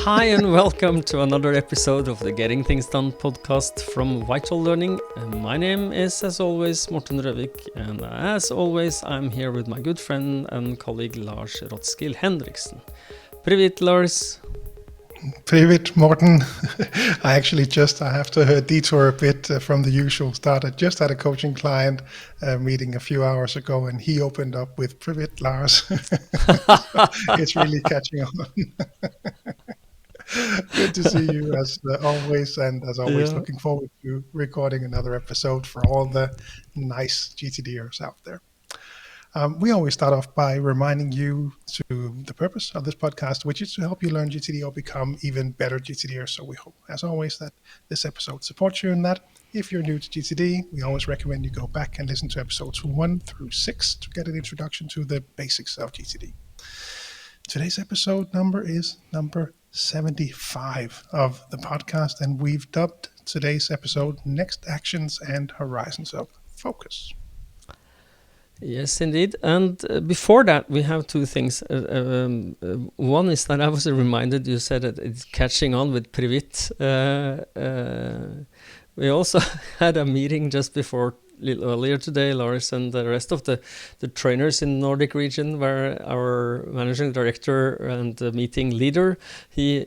Hi and welcome to another episode of the Getting Things Done podcast from Vital Learning. My name is, as always, Morten, and as always, I'm here with my good friend and colleague Lars Henriksen. Привет, Lars. Привет, Morten. I have to detour a bit from the usual start. I just had a coaching client meeting a few hours ago, and he opened up with Привет, Lars. It's really catching on. Good to see you as always, and as always, looking forward to recording another episode for all the nice GTDers out there. We always start off by reminding you to the purpose of this podcast, which is to help you learn GTD or become even better GTDers. So we hope, as always, that this episode supports you in that. If you're new to GTD, we always recommend you go back and listen to episodes 1 through 6 to get an introduction to the basics of GTD. Today's episode number is number 75 of the podcast, and we've dubbed today's episode Next Actions and Horizons of Focus. Yes, indeed. And before that, we have two things. One is that I was reminded, you said that it's catching on with Привет. We also had a meeting just before, a little earlier today, Lars and the rest of the trainers in the Nordic region, where our managing director and the meeting leader, he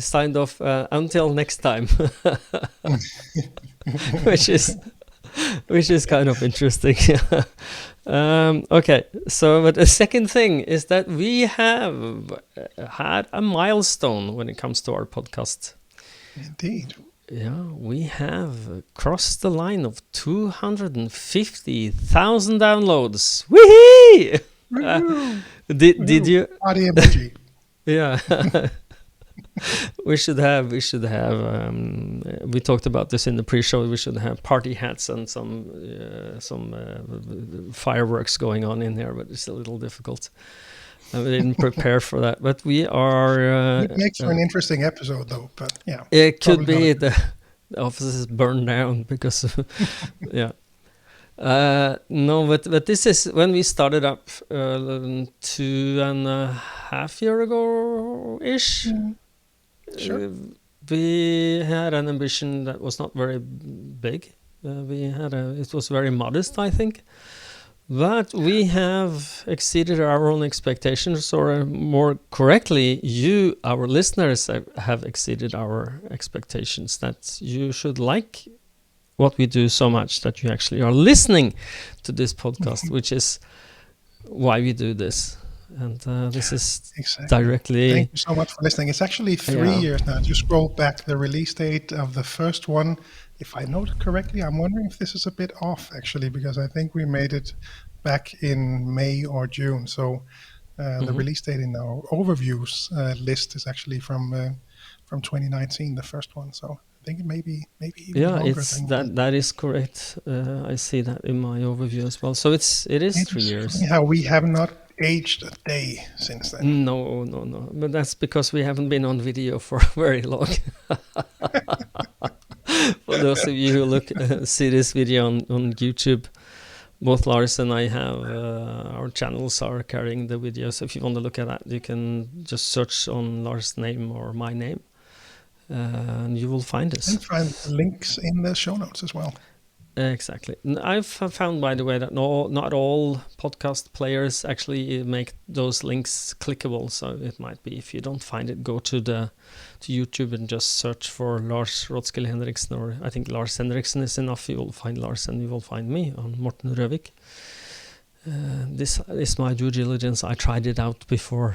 signed off until next time, which is kind of interesting. Okay, so but the second thing is that we have had a milestone when it comes to our podcast. Indeed. Yeah, we have crossed the line of 250,000 downloads. Whee! Did you? Party emoji. Yeah. We should have. We talked about this in the pre-show. We should have party hats and some fireworks going on in there, but it's a little difficult. We didn't prepare for that, but we are. It makes for an interesting episode, though. But yeah, it could be the office is burned down because, yeah. No, but this is when we started up 2.5 years ago ish. Sure. We had an ambition that was not very big. It was very modest, I think. But we have exceeded our own expectations, or more correctly, you, our listeners, have exceeded our expectations, that you should like what we do so much that you actually are listening to this podcast, which is why we do this. And this is directly... Thank you so much for listening. It's actually 3 years now. If you scroll back the release date of the first one, if I noted correctly, I'm wondering if this is a bit off, actually, because I think we made it back in May or June. So the release date in our overviews list is actually from 2019, the first one. So I think it may be even longer. That is correct. I see that in my overview as well. So it is 3 years. How we have not aged a day since then. No. But that's because we haven't been on video for very long. For those of you who see this video on YouTube, both Lars and I have our channels are carrying the video. So if you want to look at that, you can just search on Lars' name or my name, and you will find us. And find links in the show notes as well. Exactly. I've found, by the way, that not all podcast players actually make those links clickable. So it might be, if you don't find it, go to YouTube and just search for Lars Henriksen, or I think Lars Henriksen is enough. You will find Lars and you will find me on Morten Røvik. This is my due diligence. I tried it out before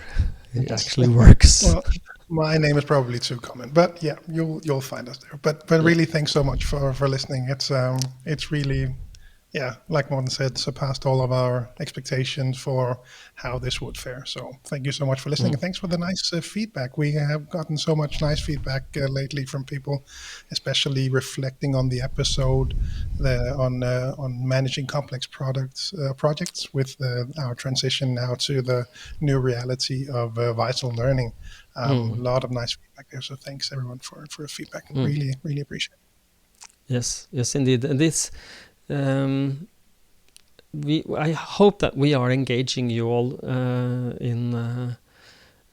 it actually works. Well, my name is probably too common, but yeah, you'll find us there. But really, thanks so much for listening. It's really, like Morten said, surpassed all of our expectations for how this would fare. So thank you so much for listening, and thanks for the nice feedback. We have gotten so much nice feedback lately from people, especially reflecting on the episode on managing complex projects with our transition now to the new reality of Vital Learning. A lot of nice feedback there. So thanks everyone for the feedback. Really, really appreciate it. Yes, indeed. And this. I hope that we are engaging you all in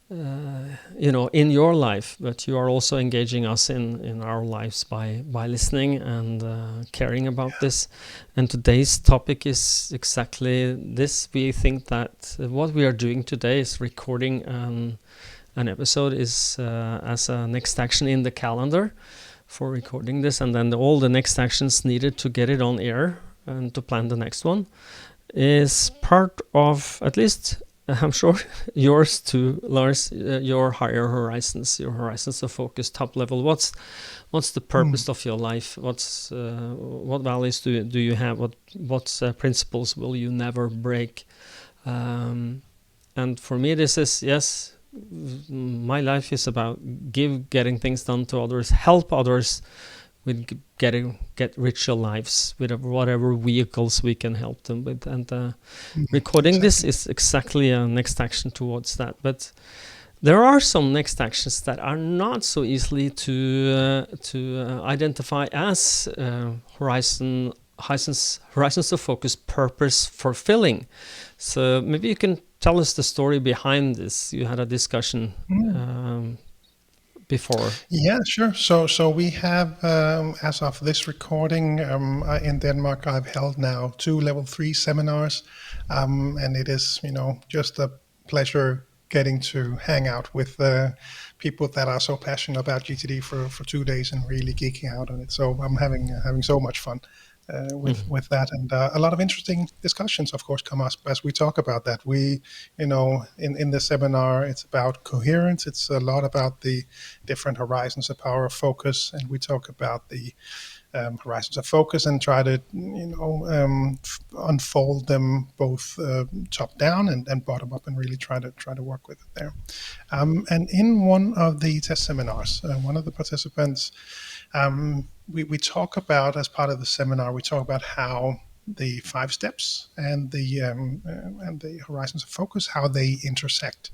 in your life, but you are also engaging us in our lives by listening and caring about this. And today's topic is exactly this. We think that what we are doing today is recording an episode is as a next action in the calendar for recording this, and then all the next actions needed to get it on air and to plan the next one is part of, at least I'm sure, yours too, Lars, your higher horizons, your horizons of focus, top level. What's the purpose of your life? What values do you have? What principles will you never break? And for me, this is, yes, my life is about getting things done to others, help others with get richer lives with whatever vehicles we can help them with. And recording this is exactly a next action towards that. But there are some next actions that are not so easily to identify as horizons of focus, purpose fulfilling. So maybe you can tell us the story behind this. You had a discussion before. Yeah, sure. So we have, as of this recording, in Denmark, I've held now 2 level 3 seminars, and it is, just a pleasure getting to hang out with people that are so passionate about GTD for 2 days and really geeking out on it. So I'm having so much fun with that, and a lot of interesting discussions, of course, come up as we talk about that. We, in the seminar, it's about coherence. It's a lot about the different horizons of power of focus, and we talk about the horizons of focus and try to, unfold them both top down and bottom up, and really try to work with it there. And in one of the test seminars, one of the participants, we talk about, as part of the seminar, we talk about how the 5 steps and the horizons of focus, how they intersect.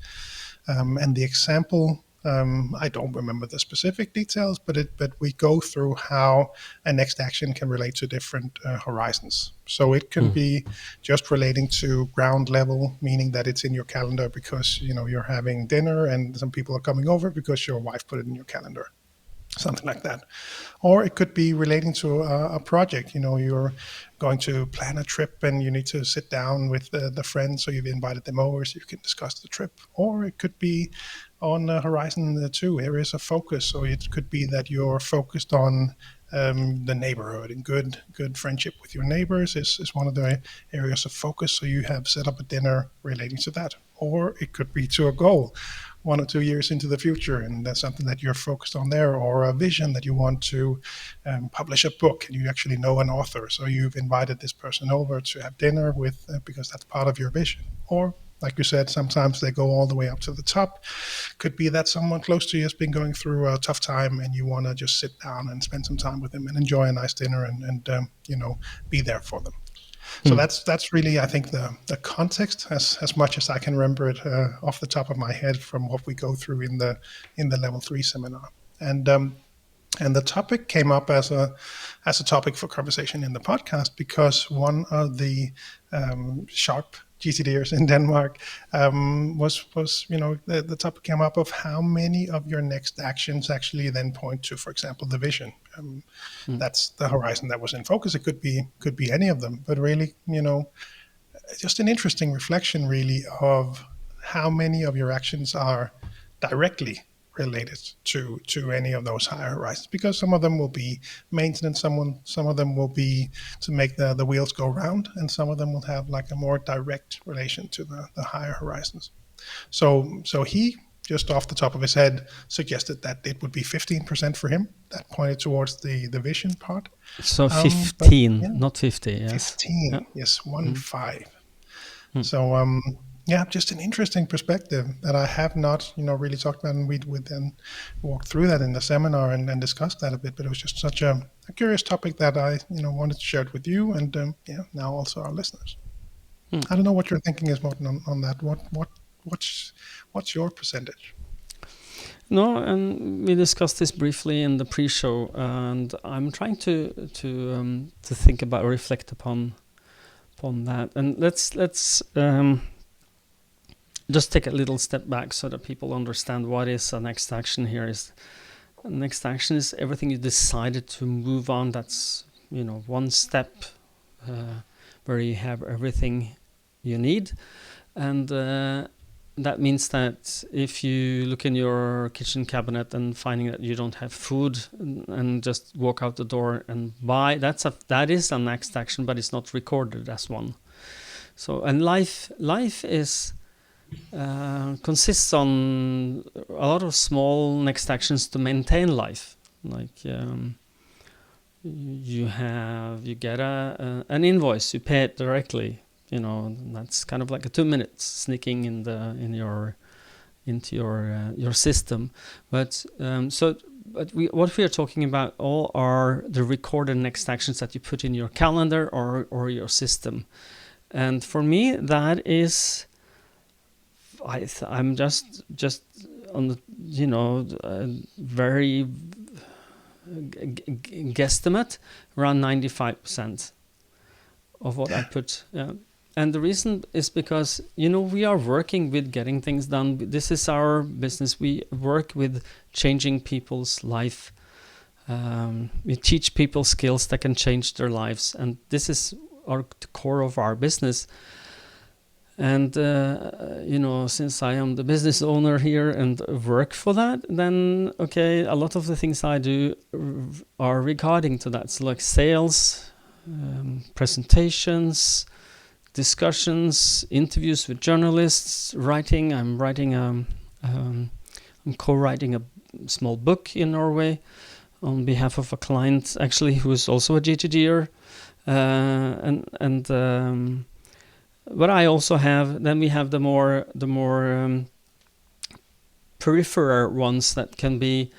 And the example, I don't remember the specific details, but we go through how a next action can relate to different horizons. So it can be just relating to ground level, meaning that it's in your calendar because you're having dinner and some people are coming over because your wife put it in your calendar. Something like that. Or it could be relating to a project. You're going to plan a trip and you need to sit down with the friends, so you've invited them over so you can discuss the trip. Or it could be on Horizon 2, areas of focus. So it could be that you're focused on the neighborhood, and good friendship with your neighbors is one of the areas of focus. So you have set up a dinner relating to that. Or it could be to a goal 1 or 2 years into the future, and that's something that you're focused on there, or a vision that you want to publish a book and you actually know an author, so you've invited this person over to have dinner with because that's part of your vision. Or, like you said, sometimes they go all the way up to the top. Could be that someone close to you has been going through a tough time and you want to just sit down and spend some time with them and enjoy a nice dinner and be there for them. So that's really, I think, the context, as much as I can remember it off the top of my head from what we go through in the level 3 seminar. And the topic came up as a topic for conversation in the podcast because one of the sharp GTDers in Denmark was the topic came up of how many of your next actions actually then point to, for example, the vision. That's the horizon that was in focus. It could be any of them, but really, just an interesting reflection, really, of how many of your actions are directly related to any of those higher horizons, because some of them will be maintenance, some of them will be to make the wheels go round, and some of them will have like a more direct relation to the higher horizons. So he, just off the top of his head, suggested that it would be 15% for him. That pointed towards the vision part. So 15, not 50, yes. 15, yes, 15. So just an interesting perspective that I have not, really talked about, and we would then walk through that in the seminar and discuss that a bit. But it was just such a curious topic that I, wanted to share it with you, and now also our listeners. I don't know what your thinking is, Morten, on that. What's your percentage? No, and we discussed this briefly in the pre-show, and I'm trying to think about, reflect upon that, and let's just take a little step back so that people understand what is a next action here. Is next action is everything you decided to move on. That's one step where you have everything you need, and that means that if you look in your kitchen cabinet and finding that you don't have food and just walk out the door and buy, that is a next action, but it's not recorded as one. So, and life is consists on a lot of small next actions to maintain life. Like you get an invoice, you pay it directly. That's kind of like a 2 minutes sneaking into your system. But what we are talking about all are the recorded next actions that you put in your calendar or your system. And for me, that is, I'm just on the very guesstimate around 95% of what I put. Yeah. And the reason is because, we are working with getting things done. This is our business. We work with changing people's life. We teach people skills that can change their lives. And this is the core of our business. And, since I am the business owner here and work for that, then, okay, a lot of the things I do are regarding to that. So like sales, presentations, discussions, interviews with journalists, writing. I'm co-writing a small book in Norway on behalf of a client, actually, who is also a GTDer. But I also have. Then we have the more peripheral ones that can be.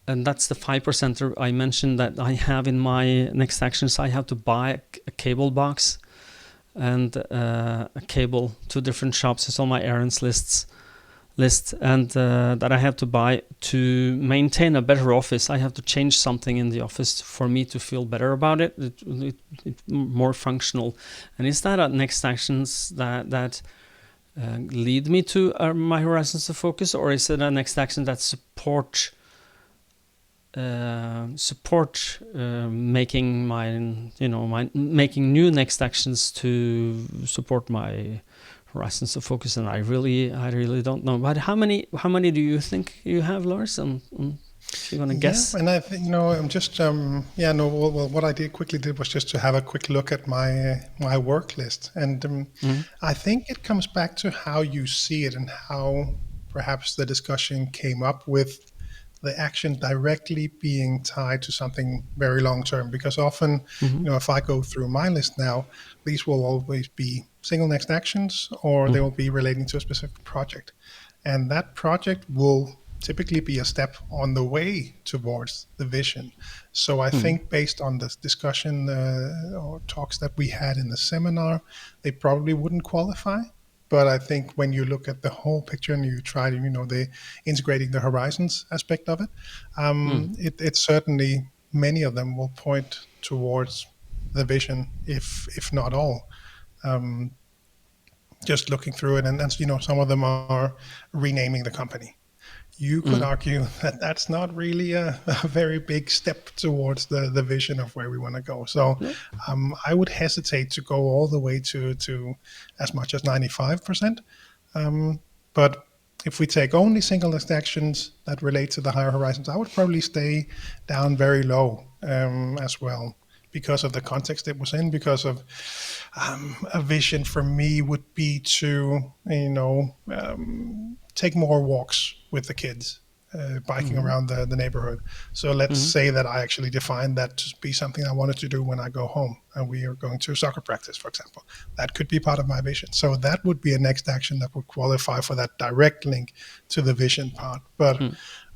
And that's the 5% I mentioned that I have in my next actions. I have to buy a cable box and a cable to different shops. It's on my errands list, and that I have to buy to maintain a better office. I have to change something in the office for me to feel better about it. It's more functional. And is that next actions that lead me to my horizons of focus, or is it a next action that support making making new next actions to support my horizons of focus? And I really don't know. But how many do you think you have, Lars? If you want to guess. Yeah, and I think I'm just well, what I quickly did was just to have a quick look at my work list, and I think it comes back to how you see it and how perhaps the discussion came up with the action directly being tied to something very long term. Because often, if I go through my list now, these will always be single next actions, or they will be relating to a specific project. And that project will typically be a step on the way towards the vision. So I think based on the discussion or talks that we had in the seminar, they probably wouldn't qualify. But I think when you look at the whole picture and you try to, the integrating the horizons aspect of it, it certainly, many of them will point towards the vision, if not all. Just looking through it, and some of them are renaming the company. You could argue that that's not really a very big step towards the vision of where we want to go. So I would hesitate to go all the way to as much as 95%. But if we take only single next actions that relate to the higher horizons, I would probably stay down very low as well, because of the context it was in, because of a vision for me would be to, take more walks with the kids, biking around the neighborhood. So let's say that I actually defined that to be something I wanted to do when I go home and we are going to soccer practice, for example. That could be part of my vision. So that would be a next action that would qualify for that direct link to the vision part. But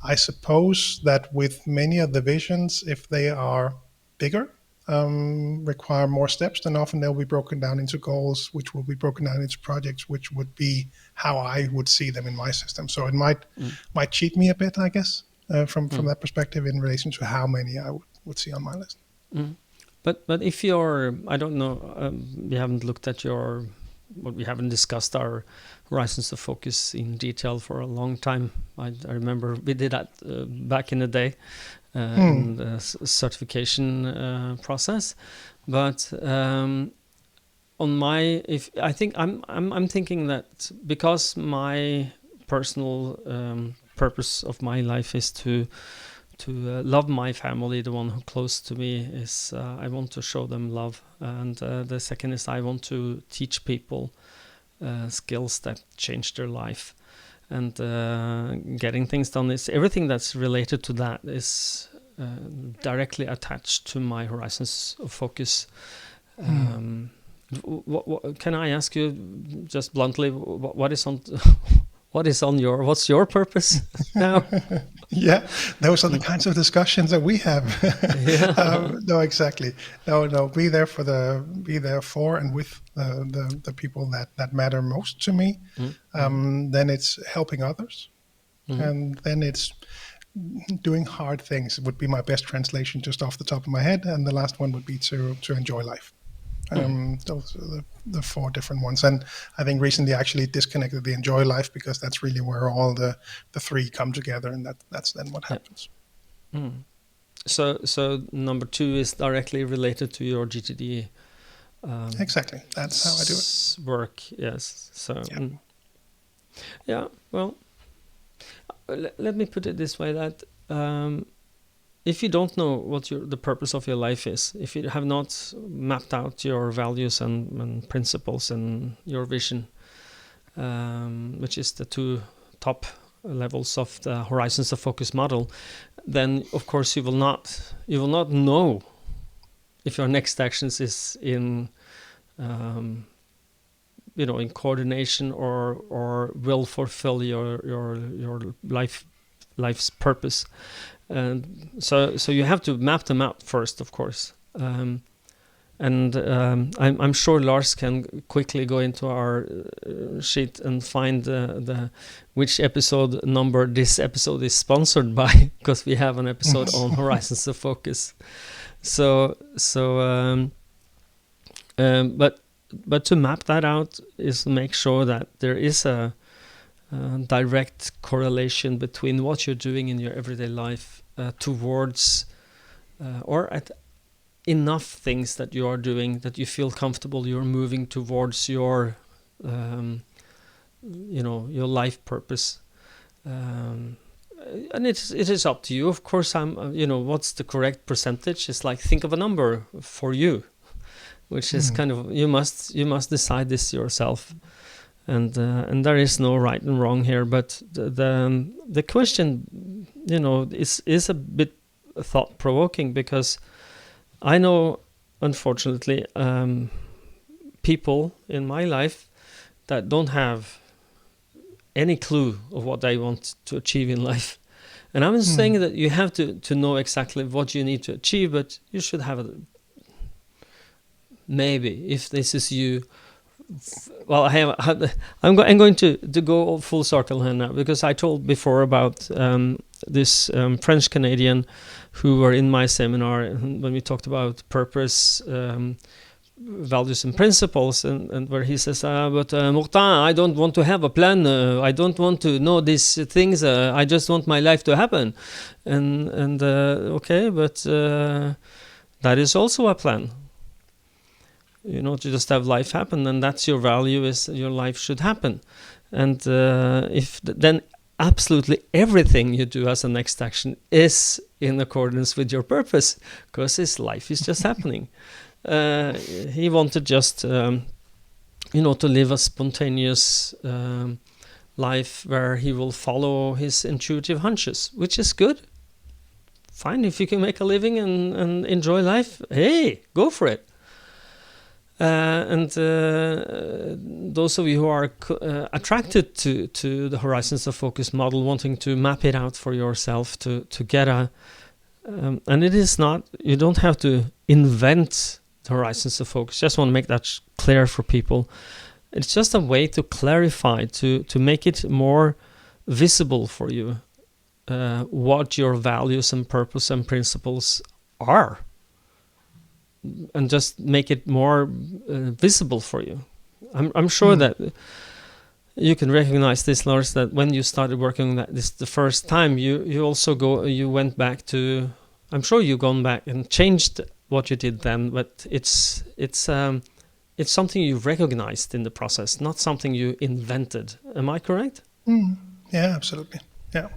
I suppose that with many of the visions, if they are bigger, require more steps, then often they'll be broken down into goals, which will be broken down into projects, which would be how I would see them in my system. So it might cheat me a bit, I guess, from that perspective in relation to how many I would see on my list. But if you're, I don't know, we haven't looked at your we haven't discussed our horizons of focus in detail for a long time. I remember we did that back in the day in the certification process. But I'm thinking that because my personal purpose of my life is to love my family, the one who close to me is I want to show them love, and the second is I want to teach people skills that change their life, and getting things done is everything that's related to that is directly attached to my horizons of focus. What, can I ask you just bluntly, what's your purpose now? Yeah, those are the kinds of discussions that we have. No, exactly. No. Be there for and with the people that matter most to me. Then it's helping others, and then it's doing hard things. Would be my best translation just off the top of my head. And the last one would be to enjoy life. Those are the four different ones. And I think recently I actually disconnected the enjoy life, because that's really where all the three come together, and that's then what happens. So number 2 is directly related to your GTD. Exactly. That's how I do it. Work, yes. So well, let me put it this way, that if you don't know what the purpose of your life is, if you have not mapped out your values and principles and your vision, which is the 2 top levels of the horizons of focus model, then of course you will not know if your next actions is in in coordination or will fulfill your life's purpose. And so you have to map them out first, of course. I'm sure Lars can quickly go into our sheet and find the which episode number this episode is sponsored by, because we have an episode on horizons of focus. But to map that out is to make sure that there is a direct correlation between what you're doing in your everyday life towards or at enough things that you are doing that you feel comfortable you're moving towards your your life purpose, and it is up to you, of course. What's the correct percentage? It's like, think of a number for you, which is kind of, you must decide this yourself. And there is no right and wrong here, but the question, is a bit thought provoking, because I know, unfortunately, people in my life that don't have any clue of what they want to achieve in life. And I'm not saying that you have to know exactly what you need to achieve, but you should have maybe, if this is you. Well, I'm going to go full circle here now, because I told before about this French Canadian who were in my seminar when we talked about purpose, values and principles, and where he says, but Morten, I don't want to have a plan, I don't want to know these things, I just want my life to happen. And okay, but that is also a plan. To just have life happen, and that's your value, is your life should happen. And if then absolutely everything you do as a next action is in accordance with your purpose, because his life is just happening. He wanted just to live a spontaneous life where he will follow his intuitive hunches, which is good. Fine, if you can make a living and enjoy life, hey, go for it. And those of you who are attracted to the horizons of focus model, wanting to map it out for yourself to get and it is not, you don't have to invent the horizons of focus. Just want to make that clear for people. It's just a way to clarify, to make it more visible for you what your values and purpose and principles are. And just make it more visible for you. I'm sure that you can recognize this, Lars, that when you started working on this the first time, you went back to. I'm sure you've gone back and changed what you did then, but it's something you recognized in the process, not something you invented. Am I correct? Yeah, absolutely. Yeah.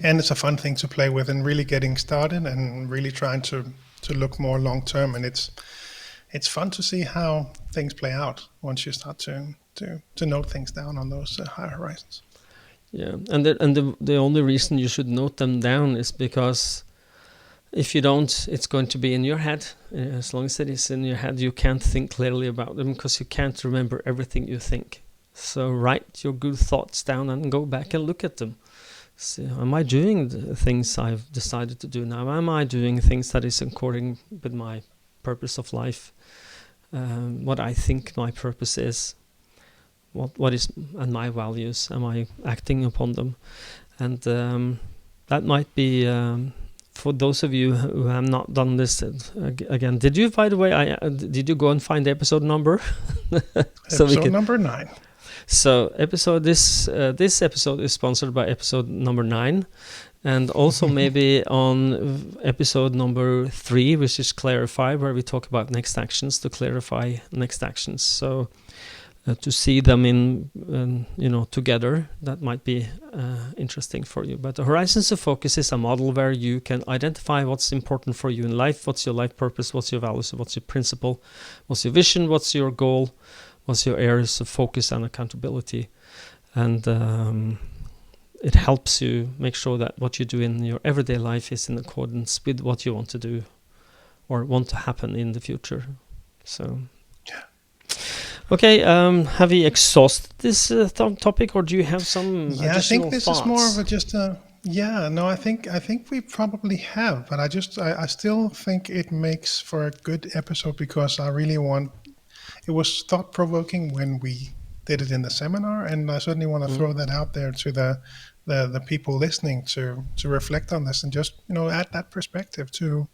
And it's a fun thing to play with and really getting started and really trying to look more long term. And it's fun to see how things play out once you start to note things down on those higher horizons. Yeah, and the only reason you should note them down is because if you don't, it's going to be in your head. As long as it is in your head, you can't think clearly about them because you can't remember everything you think. So write your good thoughts down and go back and look at them. See, am I doing the things I've decided to do now? Am I doing things that is according with my purpose of life? What I think my purpose is? What is and my values? Am I acting upon them? And that might be for those of you who have not done this again. Did you, by the way, did you go and find the episode number? So episode number 9. So this episode is sponsored by episode number 9, and also maybe on episode number 3, which is clarify, where we talk about next actions, to clarify next actions. So to see them in together, that might be interesting for you. But the Horizons of Focus is a model where you can identify what's important for you in life, what's your life purpose, what's your values, what's your principle, what's your vision, what's your goal, what's your areas of focus and accountability. And it helps you make sure that what you do in your everyday life is in accordance with what you want to do or want to happen in the future. So, yeah. Okay, have we exhausted this topic, or do you have some additional thoughts? I think this is more of a just a... Yeah, no, I think we probably have, but I still think it makes for a good episode because I really want... It was thought-provoking when we did it in the seminar, and I certainly want to throw that out there to the people listening to reflect on this and just add that perspective to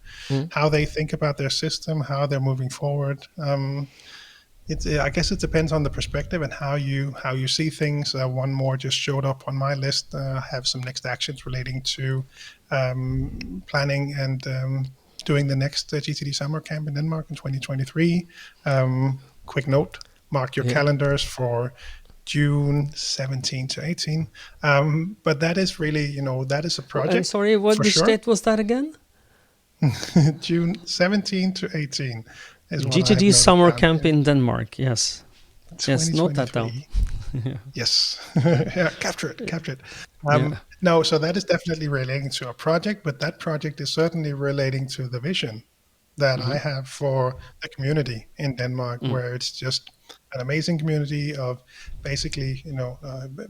how they think about their system, how they're moving forward. I guess it depends on the perspective and how you see things. One more just showed up on my list. I have some next actions relating to planning and doing the next GTD Summer Camp in Denmark in 2023. Quick note, mark your calendars for June 17 to 18. But that is really, that is a project. I'm sorry, which date was that again? June 17 to 18. GTD Summer Camp in Denmark, yes. Yes, note that down. Yes. Yeah, capture it. No, so that is definitely relating to a project, but that project is certainly relating to the vision that I have for the community in Denmark, where it's just an amazing community of basically,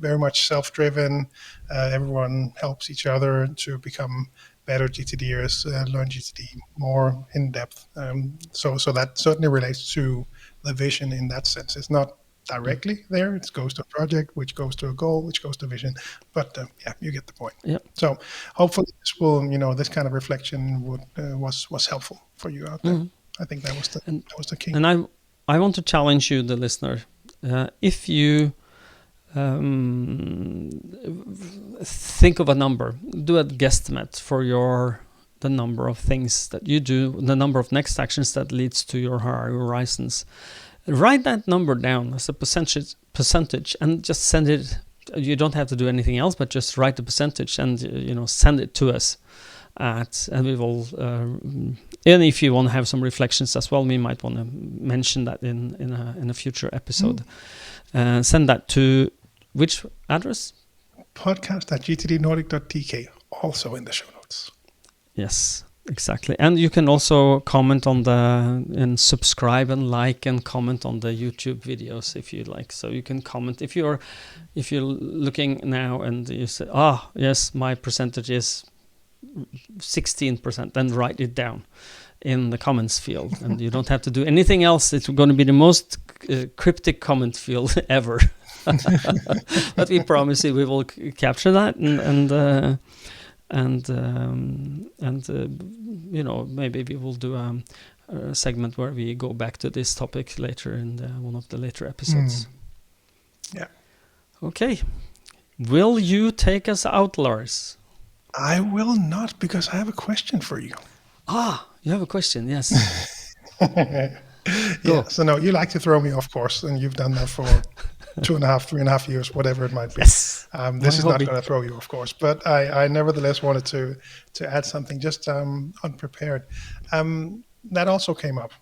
very much self-driven. Everyone helps each other to become better GTDers, learn GTD more in depth. So that certainly relates to the vision in that sense. It's not directly there. It goes to a project, which goes to a goal, which goes to vision. But you get the point. Yeah. So hopefully this will, this kind of reflection was helpful for you out there. I think that was the key. And I want to challenge you, the listener. If you think of a number, do a guesstimate for the number of things that you do, the number of next actions that leads to your horizons. Write that number down as a percentage and just send it. You don't have to do anything else, but just write the percentage and send it to us. And we will, and if you want to have some reflections as well, we might want to mention that in a future episode. Send that to which address? podcast@gtdnordic.dk, also in the show notes. Yes, exactly. And you can also comment and subscribe and like and comment on the YouTube videos if you like. So you can comment if you're looking now and you say, yes, my percentage is 16%, then write it down in the comments field, and you don't have to do anything else. It's going to be the most cryptic comment field ever. But we promise you we will capture that and maybe we will do segment where we go back to this topic later in one of the later episodes. Yeah. Okay. Will you take us out, Lars? I will not, because I have a question for you. You have a question, yes. Yeah, so no, you like to throw me off course, and you've done that for 3.5 years, whatever it might be. Yes. This is not going to throw you off course, but I nevertheless wanted to add something just unprepared. That also came up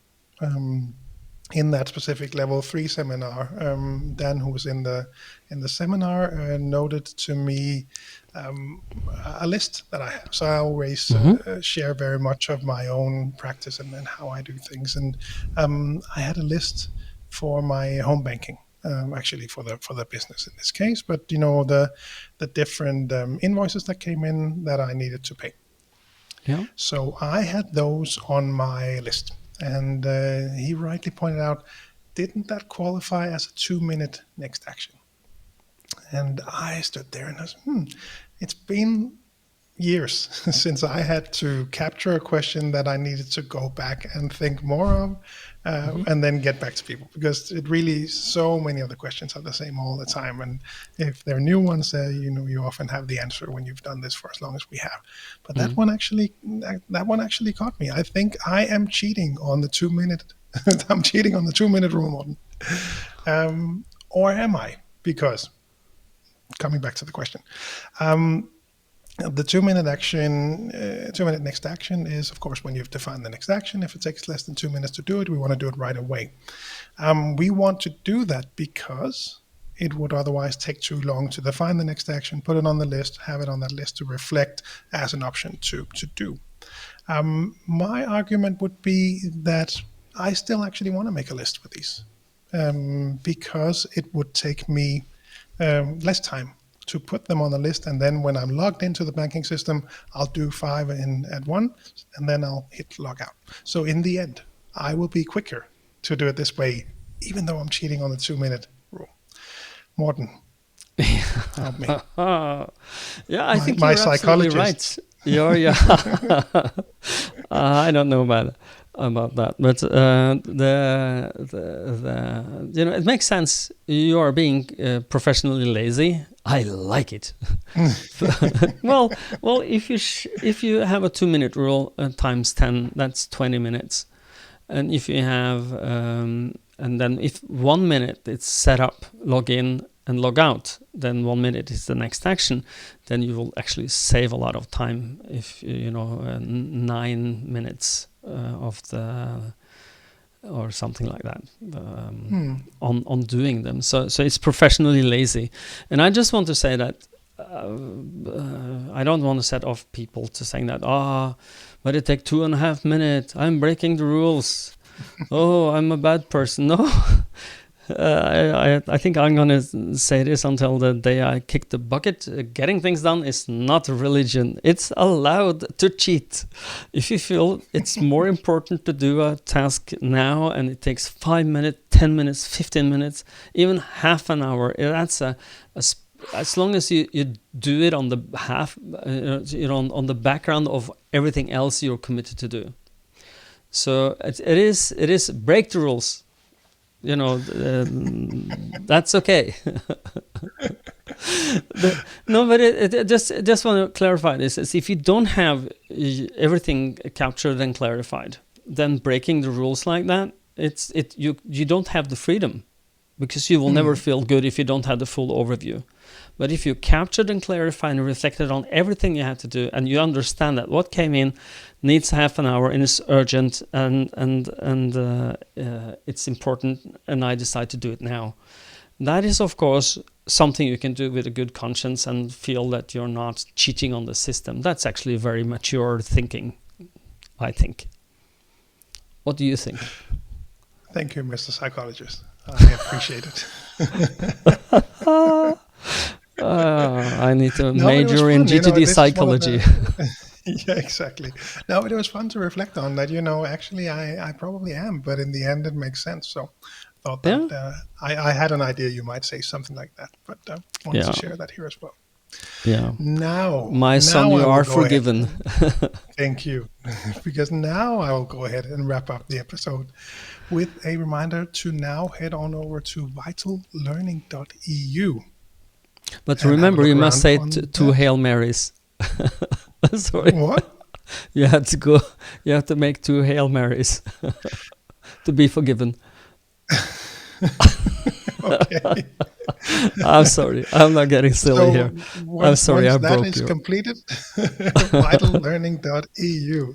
in that specific level 3 seminar. Dan, who was in the seminar, noted to me a list that I have. So I always share very much of my own practice and how I do things. And I had a list for my home banking, actually for the business in this case. But the different invoices that came in that I needed to pay. Yeah. So I had those on my list. And he rightly pointed out, didn't that qualify as a 2-minute next action? And I stood there and I said, it's been years since I had to capture a question that I needed to go back and think more of, and then get back to people, because it really, so many of the questions are the same all the time. And if they're new ones, you often have the answer when you've done this for as long as we have. But that one actually caught me. I think I am cheating on the 2-minute. I'm cheating on the 2-minute rule, Morten. Or am I? Because coming back to the question. The 2-minute action, 2-minute next action is, of course, when you've defined the next action. If it takes less than 2 minutes to do it, we want to do it right away. We want to do that because it would otherwise take too long to define the next action, put it on the list, have it on that list to reflect as an option to do. My argument would be that I still actually want to make a list with these, because it would take me less time to put them on the list, and then when I'm logged into the banking system, I'll do 5 at once, and then I'll hit log out. So in the end, I will be quicker to do it this way, even though I'm cheating on the 2-minute rule. Morten, help me. Yeah, I think you're absolutely right. I don't know about that, but it makes sense. You are being professionally lazy. I like it. well, if you have a 2-minute rule times 10, that's 20 minutes, and if you have and then if 1 minute it's set up, log in and log out, then 1 minute is the next action, then you will actually save a lot of time. If 9 minutes of the or something like that on doing them. So it's professionally lazy. And I just want to say that I don't want to set off people to saying that but it takes 2.5 minutes, I'm breaking the rules. I'm a bad person. No. I think I'm going to say this until the day I kick the bucket. Getting things done is not a religion. It's allowed to cheat. If you feel it's more important to do a task now and it takes 5 minutes, 10 minutes, 15 minutes, even half an hour, that's as long as you do it on the on the background of everything else you're committed to do. So it is break the rules. That's okay. But it just want to clarify this. Is if you don't have everything captured and clarified, then breaking the rules like that, you don't have the freedom, because you will never feel good if you don't have the full overview. But if you captured and clarified and reflected on everything you had to do, and you understand that what came in needs half an hour and is urgent and it's important, and I decide to do it now, that is, of course, something you can do with a good conscience and feel that you're not cheating on the system. That's actually very mature thinking, I think. What do you think? Thank you, Mr. Psychologist. I appreciate it. I need to major in GTD psychology. Yeah, exactly. No, it was fun to reflect on that. Actually, I probably am, but in the end, it makes sense. So I thought that I had an idea you might say something like that, but wanted to share that here as well. Yeah. Now, My son, now you I will are go ahead. forgiven. Thank you. Because now I will go ahead and wrap up the episode with a reminder to now head on over to VitalLearning.EU But and have a remember, look you must around say on two that. Hail Marys. Sorry. What? You have to go. You have to make 2 Hail Marys to be forgiven. Okay. I'm sorry. I'm not getting silly here. So I'm sorry. once I that broke is you. completed, VitalLearning.EU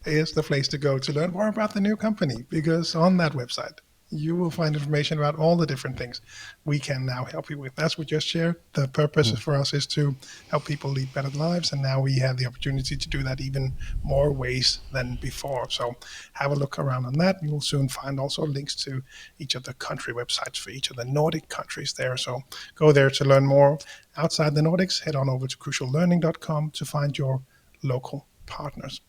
is the place to go to learn more about the new company, because on that website you will find information about all the different things we can now help you with. As we just shared, the purpose for us is to help people lead better lives, and now we have the opportunity to do that even more ways than before. So have a look around on that. You will soon find also links to each of the country websites for each of the Nordic countries there. So go there to learn more. Outside the Nordics, head on over to cruciallearning.com to find your local partners.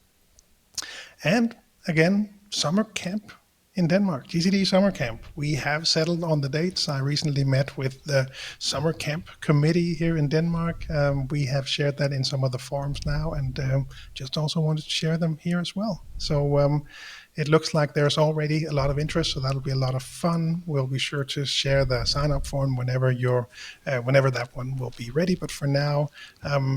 And again, summer camp in Denmark, GTD Summer Camp. We have settled on the dates. I recently met with the Summer Camp committee here in Denmark. We have shared that in some of the forums now, and just also wanted to share them here as well. So it looks like there's already a lot of interest, so that'll be a lot of fun. We'll be sure to share the sign-up form whenever that one will be ready. But for now,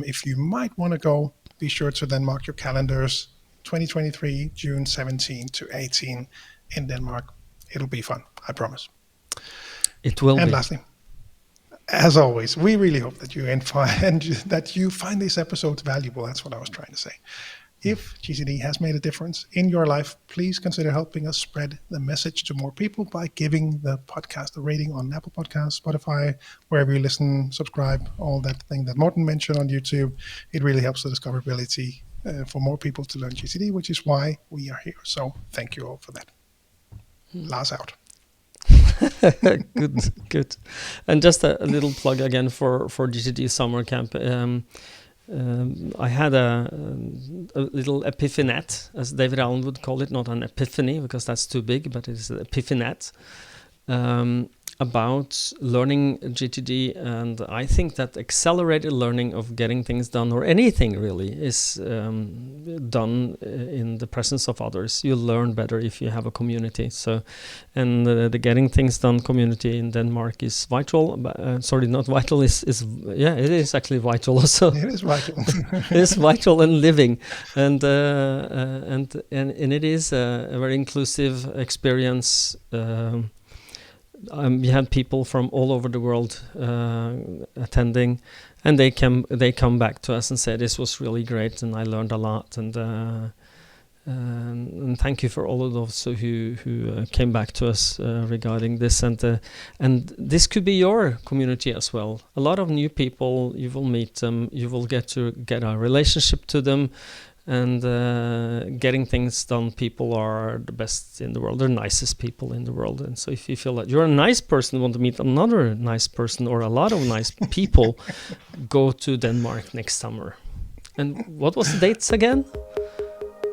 if you might want to go, be sure to then mark your calendars. 2023, June 17 to 18 in Denmark. It'll be fun, I promise. It will And be. lastly, as always, we really hope that that you find these episodes valuable. That's what I was trying to say. If GTD has made a difference in your life, please consider helping us spread the message to more people by giving the podcast a rating on Apple Podcasts, Spotify, wherever you listen, subscribe, all that thing that Morten mentioned on YouTube. It really helps the discoverability for more people to learn GTD, which is why we are here. So thank you all for that. Lars out. Good. And just a little plug again for GTD Summer Camp. I had a little epiphanet, as David Allen would call it, not an epiphany because that's too big, but it's an epiphanet about learning GTD. And I think that accelerated learning of getting things done, or anything really, is done in the presence of others. You learn better if you have a community. So, and the Getting Things Done community in Denmark is vital. Sorry, not vital. It is actually vital also. It is vital. It's vital and living, and it is a very inclusive experience. We had people from all over the world attending, and they come back to us and say this was really great and I learned a lot, and thank you for all of those who came back to us regarding this, and this could be your community as well. A lot of new people, you will meet them, you will get a relationship to them. And Getting Things Done people are the best in the world. They're the nicest people in the world. And so if you feel that you're a nice person, want to meet another nice person or a lot of nice people, go to Denmark next summer. And what was the dates again?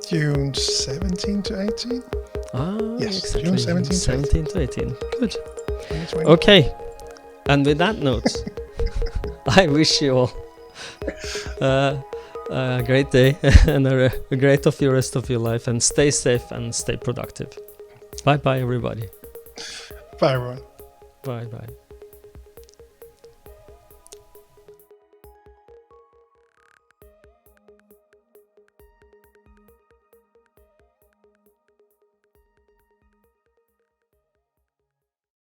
June 17 to 18? Yes, exactly. June 17 to 18. Good. 2020. Okay. And with that note, I wish you all a great day and a great of your rest of your life, and stay safe and stay productive. Bye everybody. Bye everyone. Bye.